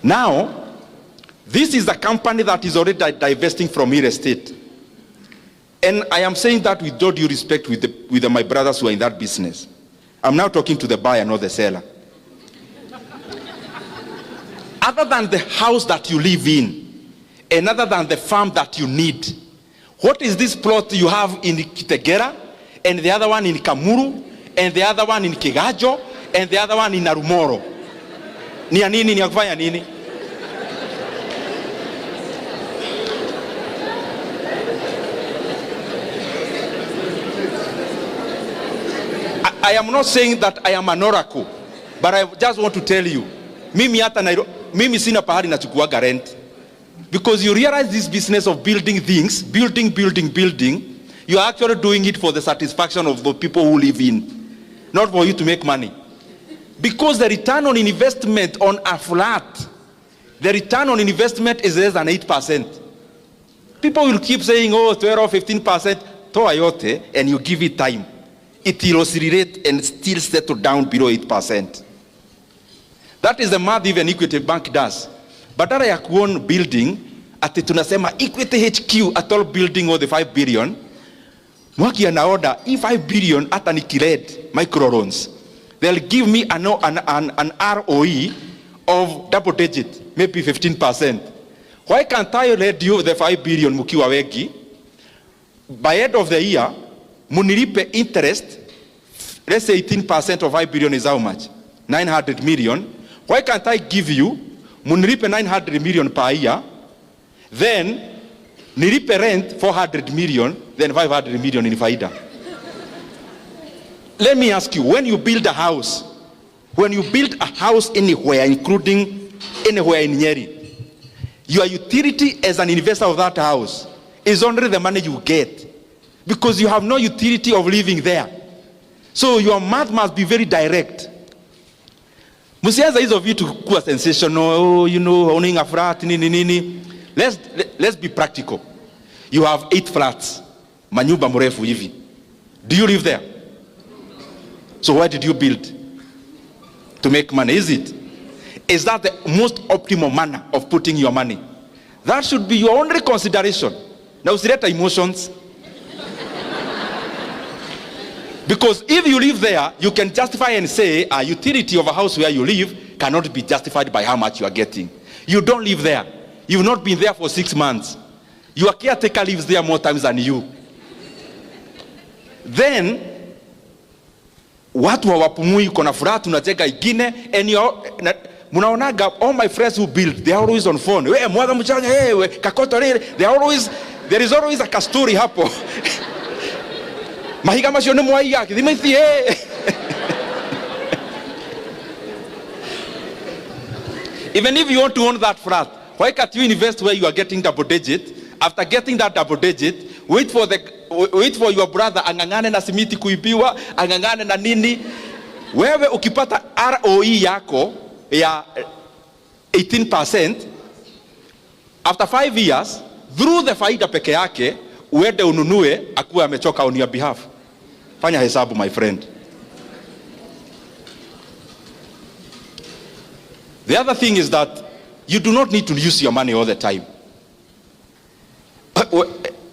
Now, this is a company that is already divesting from real estate. And I am saying that with all due respect with my brothers who are in that business. I'm now talking to the buyer, not the seller. Other than the house that you live in, and other than the farm that you need, what is this plot you have in Kitegera, and the other one in Kamuru, and the other one in Kigajo, and the other one in Narumoro? Ni ya nini, ni ya kufanya nini? I am not saying that I am an oracle, but I just want to tell you, mimi sina pahali nachukuaga rent. Because you realize this business of building things, building, you are actually doing it for the satisfaction of the people who live in, not for you to make money. Because the return on investment on a flat, the return on investment is less than 8%. People will keep saying, oh, 12 or 15%, toa yote, and you give it time. It will oscillate and still settle down below 8%. That is the math even Equity Bank does. Badala ya kuona building, ati tunasema Equity HQ at all building or the 5 billion, mwaki ana order, 5 billion ata nikiled micro loans, they'll give me an ROE of double digit, maybe 15%. Why can't I lend you the 5 billion mukiwa wegi? By end of the year, munilipe interest, let's say 18% of 5 billion is how much? 900 million. Why can't I give you, munilipe 900 million per year, then nilipe rent 400 million, then 500 million in faida? Let me ask you, when you build a house anywhere, including anywhere in Nyeri, your utility as an investor of that house is only the money you get, because you have no utility of living there. So your math must be very direct. Musianza hizo vitu kuwa sensational, owning a flat, nini. Let's be practical. You have 8 flats, manyumba mrefu hivi. Do you live there? So why did you build? To make money, is it? Is that the most optimal manner of putting your money? That should be your only consideration. Now, usileta emotions. Because if you live there, you can justify and say a utility of a house where you live cannot be justified by how much you are getting. You don't live there. You've not been there for 6 months. Your caretaker lives there more times than you. Then, watu hawapumui, kuna furaha tunacheka ingine, and munaonaga all my friends who build, they are always on phone. We mwaga mchanga, we kakoto lile, there is always a kastori hapo. Mahiga masione mwai yake, dimethi Even if you want to own that flat, why can't you invest where you are getting double digit? After getting that double digit, wait for your brother angangane na simiti kuibiwa, angangane na nini. Wewe ukipata ROE yako ya 18%, after 5 years, through the faida peke yake, uende ununue akuwe amechoka on your behalf. Fanya hesabu, my friend. The other thing is that you do not need to use your money all the time.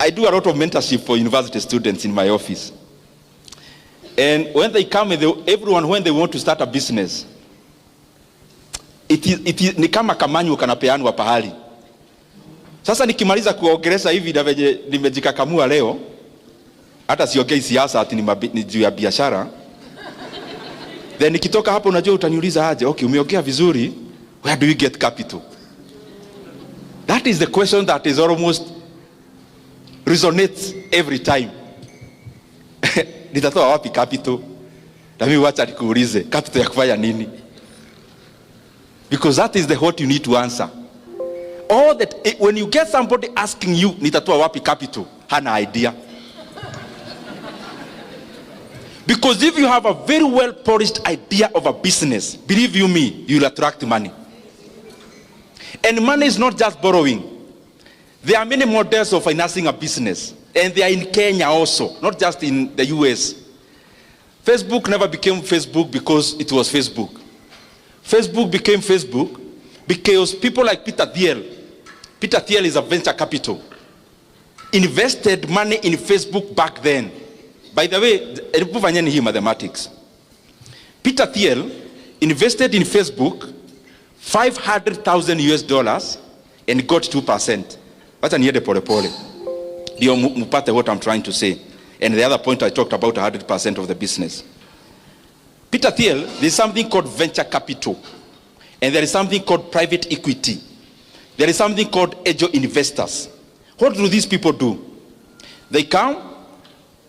I do a lot of mentorship for university students in my office. And when they come, everyone, when they want to start a business, it is ni kama kamanyu kanapeanwa pahali. Sasa nikimaliza kuongeleza hivi na venye nimejikakamua leo, hata siongei siasa ati ni juu ya biashara. Then nikitoka hapo, unajua utaniuliza aje, okay, umeongea vizuri, where do you get capital? That is the question that is almost resonates every time. Nitatoa wapi capital? Na mimi wacha nikuulize, capital ya kufanya nini? Because that is the what you need to answer. All that, when you get somebody asking you, nitatoa wapi capital, hana idea. Because if you have a very well polished idea of a business, believe you me, you'll attract money. And money is not just borrowing. There are many models of financing a business, and they are in Kenya also, not just in the US. Facebook never became Facebook because it was Facebook. Facebook became Facebook Because people like Peter Thiel is a venture capital, invested money in Facebook back then. By the way, mathematics. Peter Thiel invested in Facebook $500,000 and got 2%. Wacha niende pole pole. Ndio mupate what I'm trying to say. And the other point I talked about 100% of the business. Peter Thiel, there's something called venture capital. And there is something called private equity. There is something called angel investors. What do these people do? They come,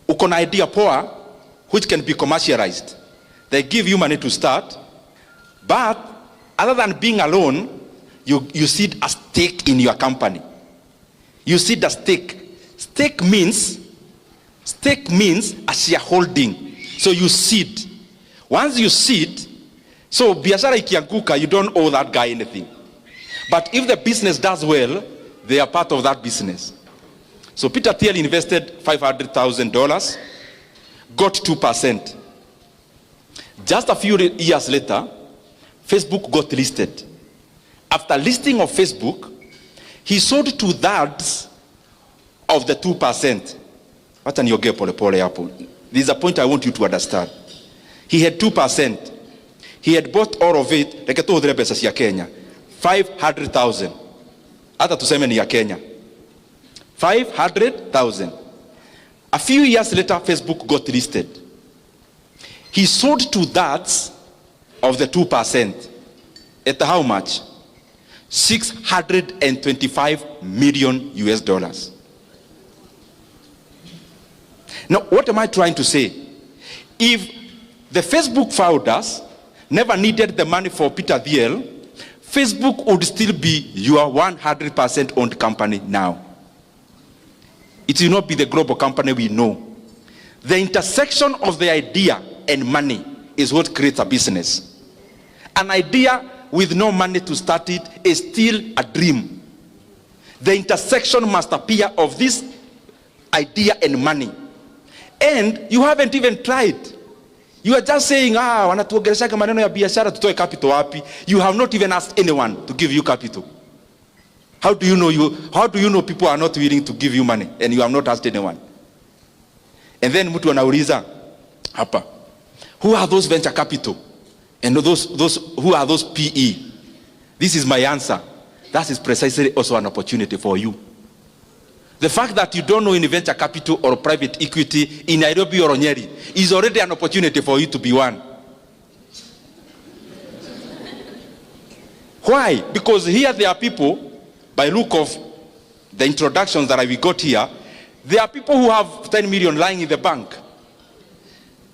uko na idea poa, which can be commercialized. They give you money to start, but other than being alone, you seed a stake in your company. You seed a stake. Stake means a shareholding. So you seed. Once you seed, so biashara ikianguka, you don't owe that guy anything. But if the business does well, they are part of that business. So Peter Thiel invested $500,000, got 2%. Just a few years later, Facebook got listed. After listing of Facebook, he sold 2/3 of the 2%. This is a point I want you to understand. He had 2%. He had bought all of it, like Kenya, 500,000. Hata tuseme ni ya Kenya. 500,000. A few years later, Facebook got listed. He sold 2/3 of the 2%. At how much? $625 million. Now, what am I trying to say? If the Facebook founders never needed the money for Peter Thiel, Facebook would still be your 100% owned company now. It will not be the global company we know. The intersection of the idea and money is what creates a business. An idea with no money to start it is still a dream. The intersection must appear of this idea and money. And you haven't even tried. You are just saying, wanatuongelesha maneno ya biashara tutoe capital wapi? You have not even asked anyone to give you capital. How do you know people are not willing to give you money and you have not asked anyone? And then mtu anauliza hapa, who are those venture capital? And who are those PE? This is my answer. That is precisely also an opportunity for you. The fact that you don't know any venture capital or private equity in Nairobi or Nyeri is already an opportunity for you to be one. Why? Because here there are people, by look of the introductions that we got here, there are people who have 10 million lying in the bank.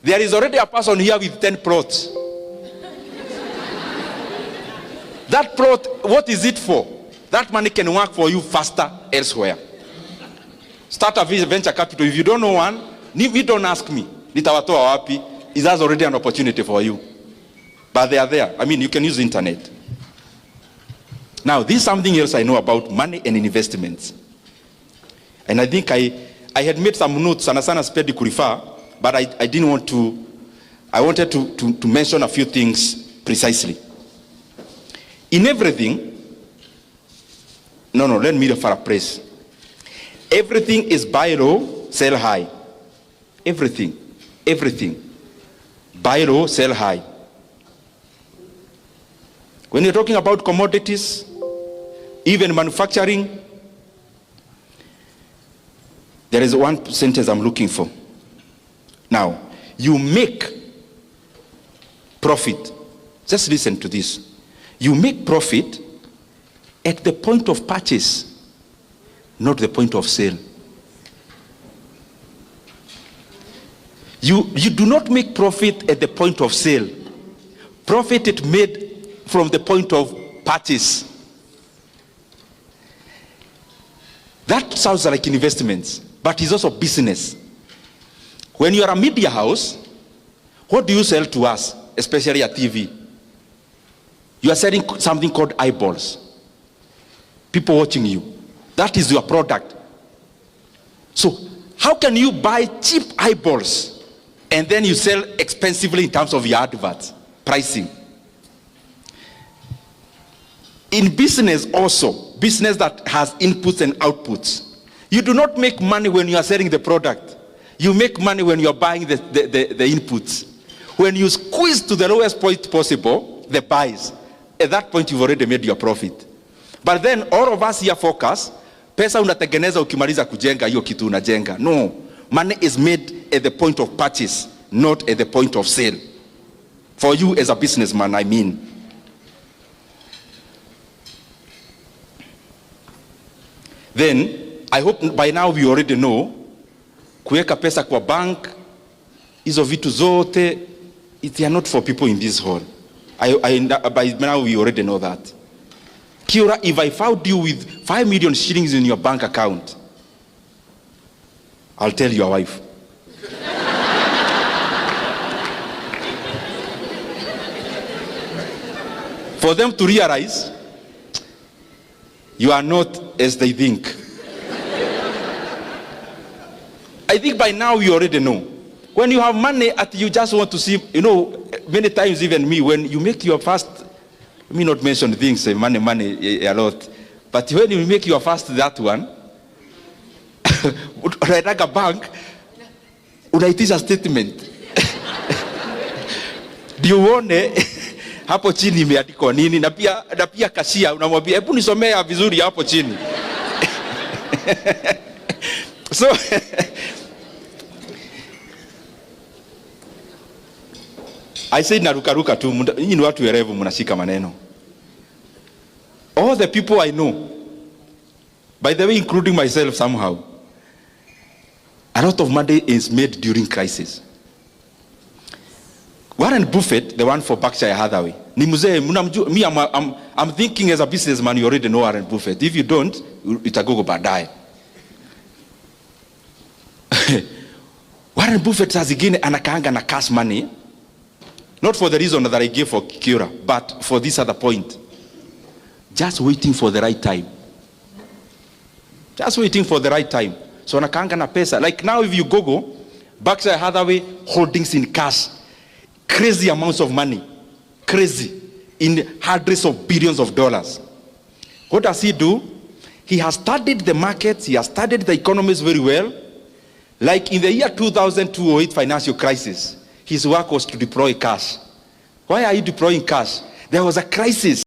There is already a person here with 10 plots. That plot, what is it for? That money can work for you faster elsewhere. Start a venture capital. If you don't know one, you don't ask me. Nitawatoa wapi? Is that already an opportunity for you? But they are there. I mean, you can use the internet. Now, this is something else I know about money and investments. And I think I had made some notes, sana spedi kurifa, but I didn't want to, I wanted to mention a few things precisely. In everything, let me paraphrase. Everything is buy low, sell high. Everything. Buy low, sell high. When you're talking about commodities, even manufacturing, there is one sentence I'm looking for. Now, you make profit. Just listen to this. You make profit at the point of purchase, not the point of sale. You do not make profit at the point of sale. Profit is made from the point of purchase. That sounds like investments, but it's also business. When you are a media house, what do you sell to us, especially at TV? You are selling something called eyeballs. People watching you. That is your product. So how can you buy cheap eyeballs and then you sell expensively in terms of your adverts, pricing? In business also, business that has inputs and outputs, you do not make money when you are selling the product. You make money when you are buying the inputs. When you squeeze to the lowest point possible, the buys, at that point you've already made your profit. But then all of us here focus, pesa unatengeneza ukimaliza kujenga hiyo kitu unajenga. No, money is made at the point of purchase, not at the point of sale. For you as a businessman, I mean. Then, I hope by now we already know, kuweka pesa kwa bank, hizo vitu zote, they are not for people in this hall. By now we already know that. Kiharu, if I found you with 5 million shillings in your bank account, I'll tell your wife. For them to realize you are not as they think. I think by now you already know. When you have money, you just want to see, you know, many times even me, when you make your first, let me not mention things, money a lot, but when you make your first that one, like a bank, unaitisha statement. Ndio uone hapo chini imeandikwa nini, na pia kashia unamwambia hebu nisomea vizuri hapo chini. So I said narukaruka tu, nyinyi ni watu werevu mnashika maneno. All the people I know, by the way including myself somehow, a lot of money is made during crisis. Warren Buffett, the one for Berkshire Hathaway, ni mzee, me I'm thinking as a businessman you already know Warren Buffett. If you don't, itagogo baadaye. Warren Buffett saa zingine anakaanga na cash money, not for the reason that I gave for Kiharu, but for this other point. Just waiting for the right time. Just waiting for the right time. So anakaanga na pesa. Like now if you Google Berkshire Hathaway holdings in cash, crazy amounts of money. Crazy. In hundreds of billions of dollars. What does he do? He has studied the markets. He has studied the economies very well. Like in the year 2002-08 financial crisis, his work was to deploy cash. Why are you deploying cash? There was a crisis.